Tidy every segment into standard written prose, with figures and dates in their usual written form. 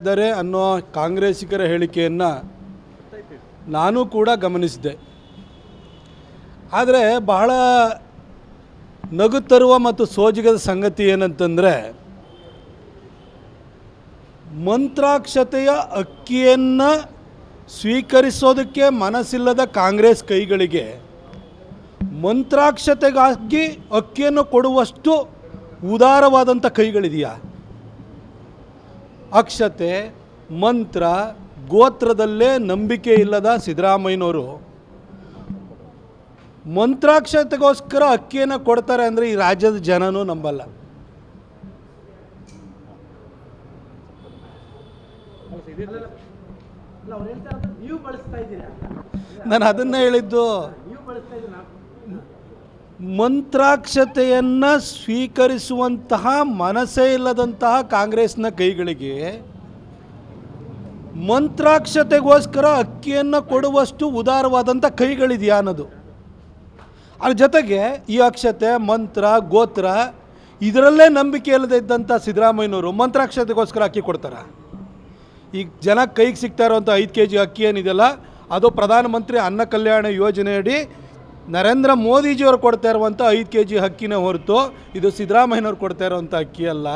ಇದ್ದಾರೆ ಅನ್ನೋ ಕಾಂಗ್ರೆಸ್ಸಿಗರ ಹೇಳಿಕೆಯನ್ನು ನಾನು ಕೂಡ ಗಮನಿಸಿದೆ. ಆದರೆ ಬಹಳ ನಗು ತರುವ ಮತ್ತು ಸೋಜಿಗದ ಸಂಗತಿ ಏನಂತಂದರೆ, ಮಂತ್ರಾಕ್ಷತೆಯ ಅಕ್ಕಿಯನ್ನು ಸ್ವೀಕರಿಸೋದಕ್ಕೆ ಮನಸ್ಸಿಲ್ಲದ ಕಾಂಗ್ರೆಸ್ ಕೈಗಳಿಗೆ ಮಂತ್ರಾಕ್ಷತೆಗಾಗಿ ಅಕ್ಕಿಯನ್ನು ಕೊಡುವಷ್ಟು ಉದಾರವಾದಂಥ ಕೈಗಳಿದೆಯಾ? ಅಕ್ಷತೆ, ಮಂತ್ರ, ಗೋತ್ರದಲ್ಲೇ ನಂಬಿಕೆ ಇಲ್ಲದ ಸಿದ್ದರಾಮಯ್ಯನವರು ಮಂತ್ರಾಕ್ಷತೆಗೋಸ್ಕರ ಅಕ್ಕಿಯನ್ನು ಕೊಡ್ತಾರೆ ಅಂದರೆ ಈ ರಾಜ್ಯದ ಜನನೂ ನಂಬಲ್ಲ. ನಾನು ಅದನ್ನೇ ಹೇಳಿದ್ದು. ಮಂತ್ರಾಕ್ಷತೆಯನ್ನು ಸ್ವೀಕರಿಸುವಂತಹ ಮನಸ್ಸೇ ಇಲ್ಲದಂತಹ ಕಾಂಗ್ರೆಸ್ನ ಕೈಗಳಿಗೆ ಮಂತ್ರಾಕ್ಷತೆಗೋಸ್ಕರ ಅಕ್ಕಿಯನ್ನು ಕೊಡುವಷ್ಟು ಉದಾರವಾದಂಥ ಕೈಗಳಿದೆಯಾ ಅನ್ನೋದು. ಅದ್ರ ಜೊತೆಗೆ ಈ ಅಕ್ಷತೆ, ಮಂತ್ರ, ಗೋತ್ರ ಇದರಲ್ಲೇ ನಂಬಿಕೆ ಇಲ್ಲದೆ ಇದ್ದಂಥ ಸಿದ್ದರಾಮಯ್ಯನವರು ಮಂತ್ರಾಕ್ಷತೆಗೋಸ್ಕರ ಅಕ್ಕಿ ಕೊಡ್ತಾರೆ. ಈಗ ಜನ ಕೈಗೆ ಸಿಗ್ತಾ ಇರೋವಂಥ 5 kg ಅಕ್ಕಿ ಏನಿದೆಯಲ್ಲ, ಅದು ಪ್ರಧಾನಮಂತ್ರಿ ಅನ್ನ ಕಲ್ಯಾಣ ಯೋಜನೆಯಡಿ ನರೇಂದ್ರ ಮೋದಿಜಿಯವರು ಕೊಡ್ತಾ ಇರುವಂಥ 5 kg ಅಕ್ಕಿನೇ ಹೊರತು ಇದು ಸಿದ್ದರಾಮಯ್ಯನವ್ರು ಕೊಡ್ತಾ ಇರೋವಂಥ ಅಕ್ಕಿ ಅಲ್ಲ.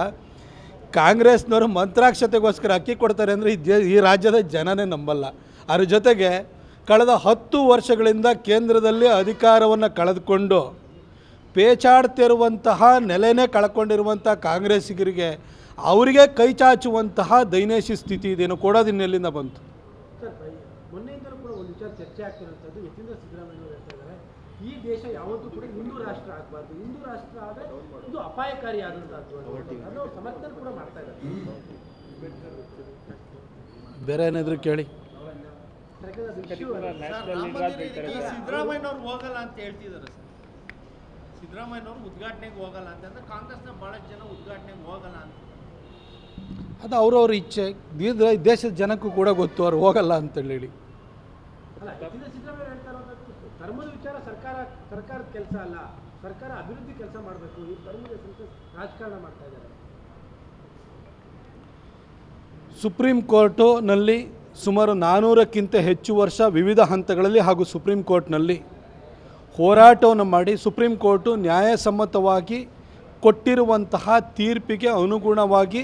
ಕಾಂಗ್ರೆಸ್ನವರು ಮಂತ್ರಾಕ್ಷತೆಗೋಸ್ಕರ ಅಕ್ಕಿ ಕೊಡ್ತಾರೆ ಅಂದರೆ ಈ ರಾಜ್ಯದ ಜನನೇ ನಂಬಲ್ಲ. ಅದ್ರ ಜೊತೆಗೆ ಕಳೆದ 10 ವರ್ಷಗಳಿಂದ ಕೇಂದ್ರದಲ್ಲಿ ಅಧಿಕಾರವನ್ನು ಕಳೆದುಕೊಂಡು ಪೇಚಾಡ್ತಿರುವಂತಹ ನೆಲೆನೇ ಕಳ್ಕೊಂಡಿರುವಂಥ ಕಾಂಗ್ರೆಸ್ಸಿಗರಿಗೆ ಅವರಿಗೆ ಕೈ ಚಾಚುವಂತಹ ದೈನೇಶಿ ಸ್ಥಿತಿ ಇದೇನು ಕೊಡೋದಿನ್ನೆಲ್ಲಿಂದ ಬಂತು? ಮೊನ್ನೆಯಿಂದಲೂ ಕೂಡ ಒಂದು ವಿಚಾರ ಚರ್ಚೆ ಆಗ್ತಿರುವಂಥದ್ದು. ಯತೀಂದ್ರ ಸಿದ್ದರಾಮಯ್ಯ ಹೇಳ್ತಾ ಇದ್ದಾರೆ, ಈ ದೇಶ ಯಾವತ್ತೂ ಕೂಡ ಹಿಂದೂ ರಾಷ್ಟ್ರ ಆಗಬಾರ್ದು, ಹಿಂದೂ ರಾಷ್ಟ್ರ ಆದರೆ ಇದು ಅಪಾಯಕಾರಿಯಾದಂಥದ್ದು ಅನ್ನೋ ಸಮರ್ಥನೆ ಕೂಡ ಮಾಡ್ತಾ ಇದ್ದಾರೆ. ಬೇರೆ ಏನಾದರೂ ಕೇಳಿ. ಸಿದ್ದರಾಮಯ್ಯನವ್ರು ಹೋಗಲ್ಲ ಅಂತ ಹೇಳ್ತಿದ್ದಾರೆ ಸರ್. ಸಿದ್ದರಾಮಯ್ಯನವ್ರು ಉದ್ಘಾಟನೆಗೆ ಹೋಗಲ್ಲ ಅಂತಂದ್ರೆ ಕಾಂಗ್ರೆಸ್ನ ಭಾಳಷ್ಟು ಜನ ಉದ್ಘಾಟನೆಗೆ ಹೋಗಲ್ಲ ಅಂತ. ಅದು ಅವ್ರವ್ರ ಇಚ್ಛೆ. ದೇಶದ ಜನಕ್ಕೂ ಕೂಡ ಗೊತ್ತು ಅವ್ರು ಹೋಗಲ್ಲ ಅಂತೇಳಿ. ಅಲ್ಲ, ಯತೀಂದ್ರ ಸಿದ್ದರಾಮಯ್ಯ ಹೇಳ್ತಾ ಇರೋದು ಧರ್ಮದ ವಿಚಾರ ಸರ್ಕಾರದ ಕೆಲಸ ಅಲ್ಲ, ಸರ್ಕಾರ ಅಭಿವೃದ್ಧಿ ಕೆಲಸ ಮಾಡಬೇಕು. ಈ ಧರ್ಮದ ರಾಜಕಾರಣ ಮಾಡ್ತಾ ಇದ್ದಾರೆ. ಸುಪ್ರೀಂ ಕೋರ್ಟ್ನಲ್ಲಿ ಸುಮಾರು 400ಕ್ಕಿಂತ ಹೆಚ್ಚು ವರ್ಷ ವಿವಿಧ ಹಂತಗಳಲ್ಲಿ ಹಾಗೂ ಸುಪ್ರೀಂ ಕೋರ್ಟ್ನಲ್ಲಿ ಹೋರಾಟವನ್ನು ಮಾಡಿ ಸುಪ್ರೀಂ ಕೋರ್ಟು ನ್ಯಾಯಸಮ್ಮತವಾಗಿ ಕೊಟ್ಟಿರುವಂತಹ ತೀರ್ಪಿಗೆ ಅನುಗುಣವಾಗಿ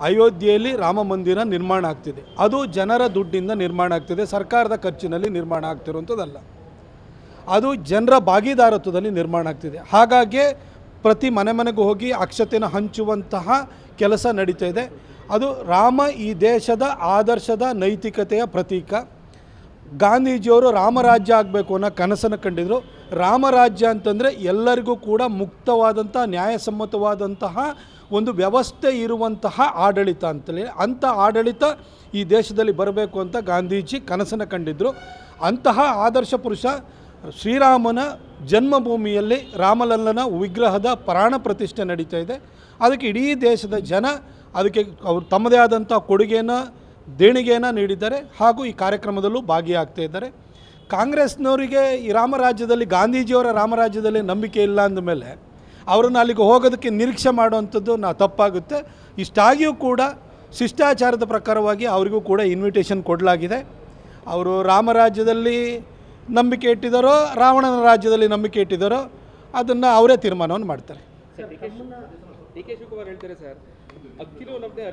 ಅಯೋಧ್ಯೆಯಲ್ಲಿ ರಾಮ ಮಂದಿರ ನಿರ್ಮಾಣ ಆಗ್ತಿದೆ. ಅದು ಜನರ ದುಡ್ಡಿಂದ ನಿರ್ಮಾಣ ಆಗ್ತಿದೆ, ಸರ್ಕಾರದ ಖರ್ಚಿನಲ್ಲಿ ನಿರ್ಮಾಣ ಆಗ್ತಿರುವಂಥದ್ದಲ್ಲ. ಅದು ಜನರ ಭಾಗೀದಾರತ್ವದಲ್ಲಿ ನಿರ್ಮಾಣ ಆಗ್ತಿದೆ. ಹಾಗಾಗಿ ಪ್ರತಿ ಮನೆಗೂ ಹೋಗಿ ಅಕ್ಷತೆಯನ್ನು ಹಂಚುವಂತಹ ಕೆಲಸ ನಡೀತಾ ಇದೆ. ಅದು ರಾಮ ಈ ದೇಶದ ಆದರ್ಶದ ನೈತಿಕತೆಯ ಪ್ರತೀಕ. ಗಾಂಧೀಜಿಯವರು ರಾಮರಾಜ್ಯ ಆಗಬೇಕು ಅನ್ನೋ ಕನಸನ್ನು ಕಂಡಿದ್ದರು. ರಾಮರಾಜ್ಯ ಅಂತಂದರೆ ಎಲ್ಲರಿಗೂ ಕೂಡ ಮುಕ್ತವಾದಂಥ ನ್ಯಾಯಸಮ್ಮತವಾದಂತಹ ಒಂದು ವ್ಯವಸ್ಥೆ ಇರುವಂತಹ ಆಡಳಿತ ಅಂತೇಳಿ, ಅಂಥ ಆಡಳಿತ ಈ ದೇಶದಲ್ಲಿ ಬರಬೇಕು ಅಂತ ಗಾಂಧೀಜಿ ಕನಸನ್ನು ಕಂಡಿದ್ದರು. ಅಂತಹ ಆದರ್ಶ ಪುರುಷ ಶ್ರೀರಾಮನ ಜನ್ಮಭೂಮಿಯಲ್ಲಿ ರಾಮಲಲ್ಲನ ವಿಗ್ರಹದ ಪ್ರಾಣ ಪ್ರತಿಷ್ಠೆ ನಡೀತಾ ಇದೆ. ಅದಕ್ಕೆ ಇಡೀ ದೇಶದ ಜನ ಅದಕ್ಕೆ ಅವರು ತಮ್ಮದೇ ಆದಂಥ ಕೊಡುಗೆಯನ್ನು ದೇಣಿಗೆಯನ್ನು ನೀಡಿದ್ದಾರೆ ಹಾಗೂ ಈ ಕಾರ್ಯಕ್ರಮದಲ್ಲೂ ಭಾಗಿಯಾಗ್ತಾ ಇದ್ದಾರೆ. ಕಾಂಗ್ರೆಸ್ನವರಿಗೆ ಈ ರಾಮರಾಜ್ಯದಲ್ಲಿ, ಗಾಂಧೀಜಿಯವರ ರಾಮರಾಜ್ಯದಲ್ಲಿ ನಂಬಿಕೆ ಇಲ್ಲ ಅಂದಮೇಲೆ ಅವರನ್ನು ಅಲ್ಲಿಗೆ ಹೋಗೋದಕ್ಕೆ ನಿರೀಕ್ಷೆ ಮಾಡುವಂಥದ್ದು ತಪ್ಪಾಗುತ್ತೆ. ಇಷ್ಟಾಗಿಯೂ ಕೂಡ ಶಿಷ್ಟಾಚಾರದ ಪ್ರಕಾರವಾಗಿ ಅವರಿಗೂ ಕೂಡ ಇನ್ವಿಟೇಷನ್ ಕೊಡಲಾಗಿದೆ. ಅವರು ರಾಮರಾಜ್ಯದಲ್ಲಿ ನಂಬಿಕೆ ಇಟ್ಟಿದ್ದಾರೋ ರಾವಣನ ರಾಜ್ಯದಲ್ಲಿ ನಂಬಿಕೆ ಇಟ್ಟಿದ್ದಾರೋ ಅದನ್ನು ಅವರೇ ತೀರ್ಮಾನವನ್ನು ಮಾಡ್ತಾರೆ. ಡಿ ಕೆ ಶಿವಕುಮಾರ್ ಹೇಳ್ತಾರೆ ಸರ್, ಅಕ್ಕಿನೂ ನಮ್ಮದೇ,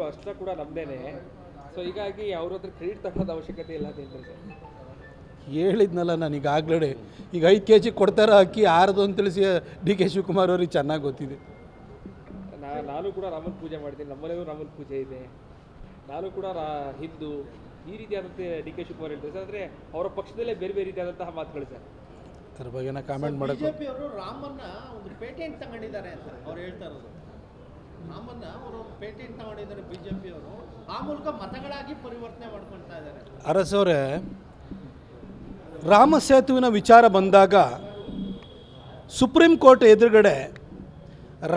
ಅಷ್ಟ ಕೂಡ ನಮ್ಮದೇನೆ, ಸೊ ಹೀಗಾಗಿ ಅವ್ರ ಹತ್ರ ಕ್ರೆಡಿಟ್ ತಗೊಳ್ಳೋದು ಅವಶ್ಯಕತೆ ಇಲ್ಲ ಅಂತ ಹೇಳ್ತಾರೆ ಸರ್. ಹೇಳಿದ್ನಲ್ಲ ನಾನು ಈಗಾಗಲೇ. ಈಗ 5 kg ಕೊಡ್ತಾರೋ ಅಕ್ಕಿ ಯಾರದು ಅಂತ ತಿಳಿಸಿ ಡಿ ಕೆ ಶಿವಕುಮಾರ್ ಅವ್ರಿಗೆ ಚೆನ್ನಾಗಿ ಗೊತ್ತಿದೆ. ನಾನು ಕೂಡ ರಾಮನ ಪೂಜೆ ಮಾಡ್ತೀನಿ, ನಮ್ಮನೆಯೂ ರಾಮನ ಪೂಜೆ ಇದೆ, ನಾನು ಕೂಡ ಹಿಂದೂ, ಈ ರೀತಿಯಾದಂತೆ ಡಿ ಕೆ ಶಿವಕುಮಾರ್ ಹೇಳ್ತಾರೆ ಸರ್. ಅಂದರೆ ಅವರ ಪಕ್ಷದಲ್ಲೇ ಬೇರೆ ಬೇರೆ ರೀತಿಯಾದಂತಹ ಮಾತುಗಳು ಸರ್. ಅದ್ರ ಬಗ್ಗೆ ಕಾಮೆಂಟ್ ಮಾಡೋದು. ಬಿಜೆಪಿ ಅವರು ರಾಮನ್ನ ಒಂದು ಪೇಟೆಂಟ್ ತಗೊಂಡಿದ್ದಾರೆ ಅಂತ ಅವ್ರು ಹೇಳ್ತಾ ಇರೋದು. ರಾಮನ್ನ ಅವರು ಪೇಟೆಂಟ್ ತಗೊಂಡಿದ್ದಾರೆ ಬಿಜೆಪಿ ಅವರು, ಆ ಮೂಲಕ ಮತಗಳಾಗಿ ಪರಿವರ್ತನೆ ಮಾಡ್ಕೊಳ್ತಾ ಇದ್ದಾರೆ. ಅರಸವರೇ, ರಾಮ ಸೇತುವಿನ ವಿಚಾರ ಬಂದಾಗ ಸುಪ್ರೀಂ ಕೋರ್ಟ್ ಎದುರುಗಡೆ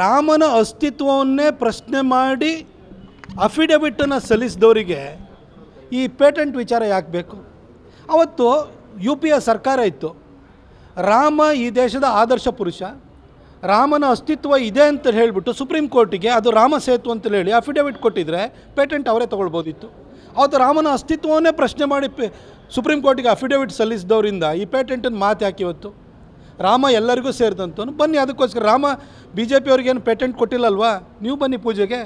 ರಾಮನ ಅಸ್ತಿತ್ವವನ್ನೇ ಪ್ರಶ್ನೆ ಮಾಡಿ ಅಫಿಡವಿಟನ್ನು ಸಲ್ಲಿಸಿದವರಿಗೆ ಈ ಪೇಟೆಂಟ್ ವಿಚಾರ ಯಾಕೆ ಬೇಕು? ಅವತ್ತು UPA ಸರ್ಕಾರ ಇತ್ತು. ರಾಮ ಈ ದೇಶದ ಆದರ್ಶ ಪುರುಷ, ರಾಮನ ಅಸ್ತಿತ್ವ ಇದೆ ಅಂತ ಹೇಳಿಬಿಟ್ಟು ಸುಪ್ರೀಂ ಕೋರ್ಟಿಗೆ ಅದು ರಾಮ ಸೇತು ಅಂತೇಳಿ ಹೇಳಿ ಅಫಿಡವಿಟ್ ಕೊಟ್ಟಿದ್ರೆ ಪೇಟೆಂಟ್ ಅವರೇ ತೊಗೊಳ್ಬೋದಿತ್ತು. ಅವತ್ತು ರಾಮನ ಅಸ್ತಿತ್ವವನ್ನೇ ಪ್ರಶ್ನೆ ಮಾಡಿ ಸುಪ್ರೀಂ ಕೋರ್ಟಿಗೆ ಅಫಿಡವಿಟ್ ಸಲ್ಲಿಸಿದವರಿಂದ ಈ ಪೇಟೆಂಟನ್ನು ಮಾತು ಯಾಕೆ ಇವತ್ತು? ರಾಮ ಎಲ್ಲರಿಗೂ ಸೇರಿದಂತವನು, ಬನ್ನಿ ಅದಕ್ಕೋಸ್ಕರ ರಾಮ BJP ಅವ್ರಿಗೇನು ಪೇಟೆಂಟ್ ಕೊಟ್ಟಿಲ್ಲಲ್ವಾ, ನೀವು ಬನ್ನಿ ಪೂಜೆಗೆ.